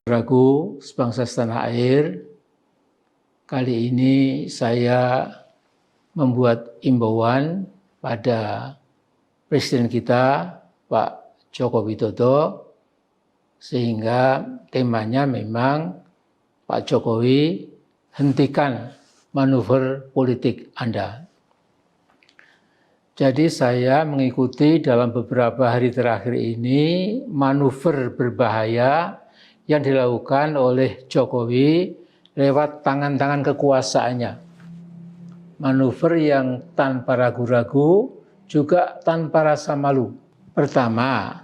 Saudaraku sebangsa setanah air, kali ini saya membuat imbauan pada Presiden kita, Pak Joko Widodo, sehingga temanya memang Pak Jokowi hentikan manuver politik Anda. Jadi saya mengikuti dalam beberapa hari terakhir ini manuver berbahaya yang dilakukan oleh Jokowi lewat tangan-tangan kekuasaannya. Manuver yang tanpa ragu-ragu, juga tanpa rasa malu. Pertama,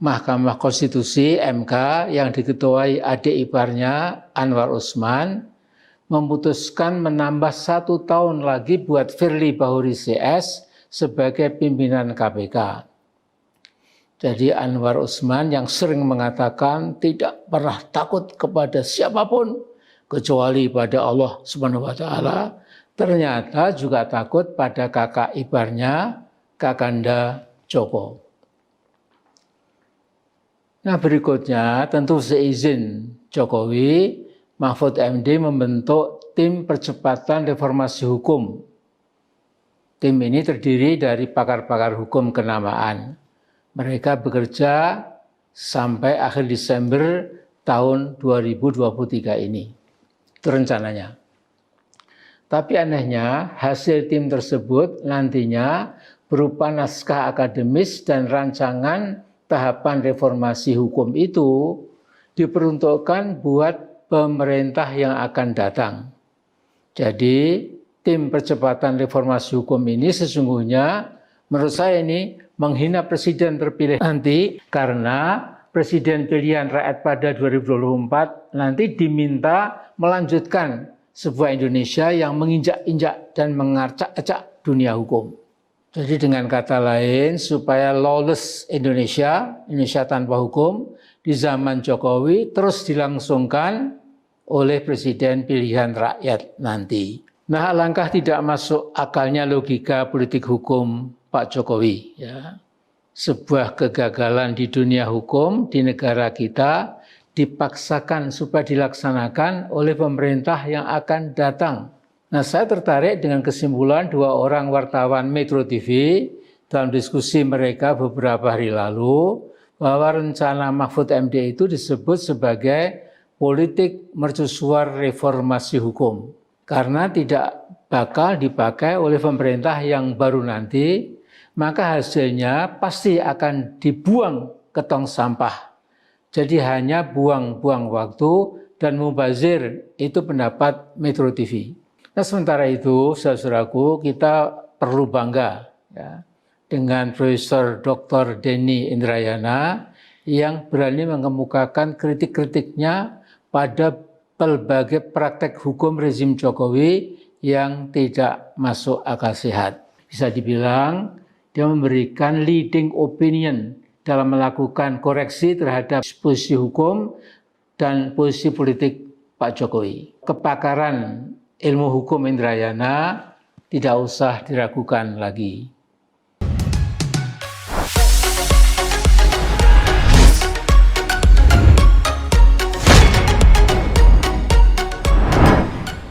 Mahkamah Konstitusi (MK) yang diketuai adik iparnya Anwar Usman memutuskan menambah 1 tahun lagi buat Firly Bahuri CS sebagai pimpinan KPK. Jadi Anwar Usman yang sering mengatakan tidak pernah takut kepada siapapun kecuali pada Allah Subhanahu wa taala, ternyata juga takut pada kakak iparnya Kakanda Joko. Nah, berikutnya tentu seizin Jokowi, Mahfud MD membentuk tim percepatan reformasi hukum. Tim ini terdiri dari pakar-pakar hukum kenamaan. Mereka bekerja sampai akhir Desember tahun 2023 ini. Itu rencananya. Tapi anehnya hasil tim tersebut nantinya berupa naskah akademis dan rancangan tahapan reformasi hukum itu diperuntukkan buat pemerintah yang akan datang. Jadi tim percepatan reformasi hukum ini sesungguhnya menurut saya ini menghina presiden terpilih nanti, karena presiden pilihan rakyat pada 2024 nanti diminta melanjutkan sebuah Indonesia yang menginjak-injak dan mengacak-acak dunia hukum. Jadi dengan kata lain, supaya lawless Indonesia tanpa hukum di zaman Jokowi terus dilangsungkan oleh presiden pilihan rakyat nanti. Nah, alangkah tidak masuk akalnya logika politik hukum Pak Jokowi. Ya. Sebuah kegagalan di dunia hukum di negara kita dipaksakan supaya dilaksanakan oleh pemerintah yang akan datang. Nah, saya tertarik dengan kesimpulan 2 orang wartawan Metro TV dalam diskusi mereka beberapa hari lalu, bahwa rencana Mahfud MD itu disebut sebagai politik mercusuar reformasi hukum. Karena tidak bakal dipakai oleh pemerintah yang baru nanti, maka hasilnya pasti akan dibuang ke tong sampah. Jadi hanya buang-buang waktu dan mubazir, itu pendapat Metro TV. Nah, sementara itu, saudaraku, kita perlu bangga ya, dengan Profesor Dr. Denny Indrayana yang berani mengemukakan kritik-kritiknya pada berbagai praktek hukum rezim Jokowi yang tidak masuk akal sehat. Bisa dibilang, dia memberikan leading opinion dalam melakukan koreksi terhadap posisi hukum dan posisi politik Pak Jokowi. Kepakaran ilmu hukum Indrayana tidak usah diragukan lagi.